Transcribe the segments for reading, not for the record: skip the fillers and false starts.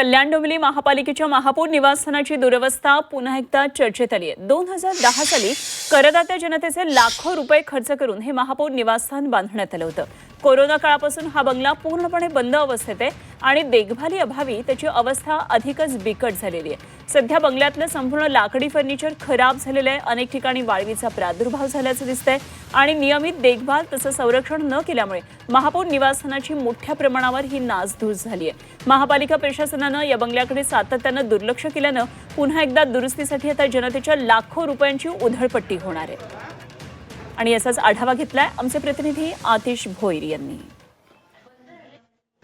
कल्याण डोंबिवली महापालिकेच्या महापौर निवासस्थानाची दुरवस्था पुन्हा एकदा चर्चेत आली आहे। 2010 साली करदात्या जनतेचे लाखो रुपये खर्च करून हे महापौर निवासस्थान बांधण्यात आलं होतं। कोरोना काळापासून हा बंगला पूर्णपणे बंद अवस्थेत आहे आणि देखभाली अभावी त्याची अवस्था अधिकच बिकट झालेली आहे। सध्या बंगल्यातलं संपूर्ण लाकडी फर्निचर खराब झालेलं आहे। अनेक ठिकाणी वाळवीचा प्रादुर्भाव झाल्याचं दिसतंय आणि नियमित देखभाल तसं संरक्षण न केल्यामुळे महापौर निवासस्थानाची मोठ्या प्रमाणावर ही नासधूस झाली आहे। महापालिका प्रशासनानं या बंगल्याकडे सातत्यानं दुर्लक्ष केल्यानं पुन्हा एकदा दुरुस्तीसाठी आता जनतेच्या लाखो रुपयांची उधळपट्टी होणार आहे। आणि याचाच आढावा घेतलाय आमचे प्रतिनिधी आतिश भोईर यांनी।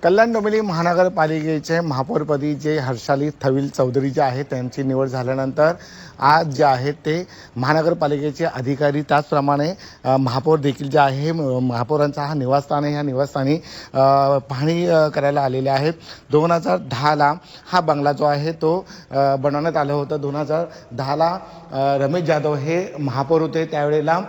कल्याण डोंबिवली महानगरपालिकेचे महापौरपदी जे हर्षाली थविल चौधरी जे आहेत त्यांची निवड झाल्यानंतर आज जे आहे ते महानगरपालिकेचे अधिकारी त्याचप्रमाणे महापौर देखील जे आहे महापौरांचा हा निवासस्थान आहे, ह्या निवासस्थानी पाहणी करायला आलेले आहेत। 2010ला हा बंगला जो आहे तो बनवण्यात आलं होतं। 2010ला रमेश जाधव हे महापौर होते, त्यावेळेला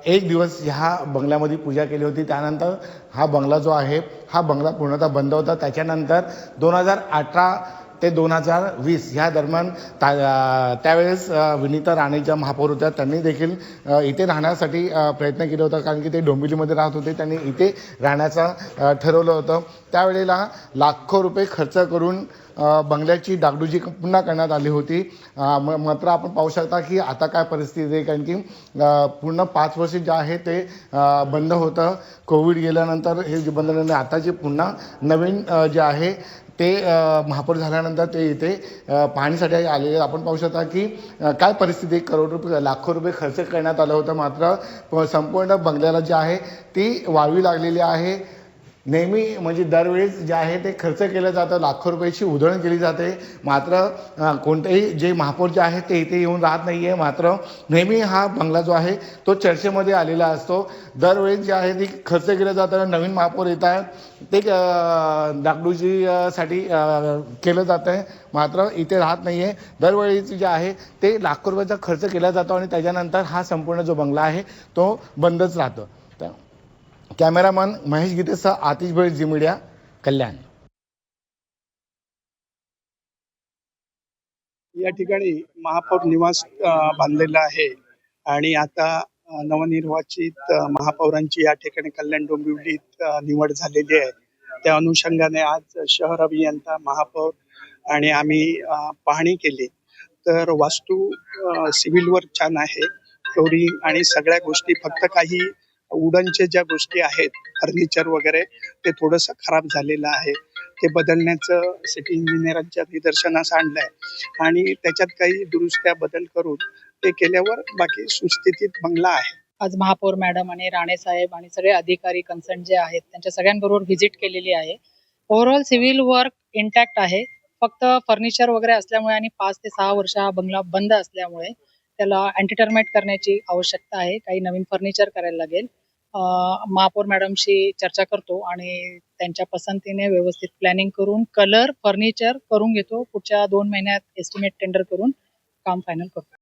एक दिवस ह्या बंगल्यामध्ये पूजा केली होती। त्यानंतर हा बंगला जो आहे हा बंगला पूर्णतः बंद होता। त्याच्यानंतर 2018 ते 2020 ह्या दरम्यान त्यावेळेस विनीता राणे ज्या महापौर होत्या त्यांनी देखील इथे राहण्यासाठी प्रयत्न केला होता, कारण की ते डोंबिवलीमध्ये राहत होते। त्यांनी इथे राहण्याचं ठरवलं होतं। त्यावेळेला लाखो रुपये खर्च करून बंगल्याची डागडुजी पुन्हा करण्यात आली होती। मात्र आपण पाहू शकता की आता काय परिस्थिती आहे, कारण की पूर्ण 5 वर्ष जे आहे ते बंद होतं। कोविड गेल्यानंतर हे जे बंद झालं, आता जे पुन्हा नवीन जे आहे ते महापौर झाल्यानंतर ते इथे पाहणीसाठी आलेले। आपण पाहू शकता की काय परिस्थिती, लाखो रुपये खर्च करण्यात आलं होतं, मात्र संपूर्ण बंगल्याला जे आहे ती वाळवी लागलेली आहे। नेहमी म्हणजे दरवेळेस जे आहे ते खर्च केलं जातं, लाखो रुपयाची उधळण केली जाते, मात्र कोणतेही जे महापौर जे आहे ते इथे येऊन राहत नाही आहे। मात्र नेहमी हा बंगला जो आहे तो चर्चेमध्ये आलेला असतो। दरवेळेस जे आहे ते खर्च केलं जातं, नवीन महापौर येत आहे ते डागडुजीसाठी केलं जातं आहे, मात्र इथे राहत नाही आहे। दरवेळेस जे आहे ते लाखो रुपयाचा खर्च केला जातो आणि त्याच्यानंतर हा संपूर्ण जो बंगला आहे तो बंदच राहतो। कॅमेरामन महेश गीतेसह आतिश भोईर, झी मीडिया, कल्याण। या ठिकाणी महापौर निवास बांधलेला आहे आणि आता नवनिर्वाचित महापौरांची या ठिकाणी कल्याण डोंबिवलीत निवड झालेली आहे। त्या अनुषंगाने आज शहर अभियंता, महापौर आणि आम्ही पाहणी केली, तर वास्तू सिव्हिल वर्क छान आहे, फ्लोरिंग आणि सगळ्या गोष्टी, फक्त काही वुडनचे ज्या गोष्टी आहेत, फर्निचर वगैरे, ते थोडंसं खराब झालेलं आहे। ते बदलण्याचं सिटी इंजिनियरांच्या निदर्शनास आणलंय आणि त्याच्यात काही दुरुस्त्या बदल करून ते केल्यावर बाकी सुस्थितीत बंगला आहे। आज महापौर मॅडम आणि राणे साहेब आणि सगळे अधिकारी कन्सर्न जे आहेत त्यांच्या सगळ्यांबरोबर व्हिजिट केलेली आहे। ओव्हरऑल सिव्हिल वर्क इंटॅक्ट आहे, फक्त फर्निचर वगैरे असल्यामुळे आणि 5 ते 6 वर्ष हा बंगला बंद असल्यामुळे त्याला अँटी करण्याची आवश्यकता आहे। काही नवीन फर्निचर करायला लागेल। महापौर मॅडमशी चर्चा करतो आणि त्यांच्या पसंतीने व्यवस्थित प्लॅनिंग करून कलर, फर्निचर करून घेतो। पुढच्या 2 महिन्यात एस्टिमेट टेंडर करून काम फायनल करतो।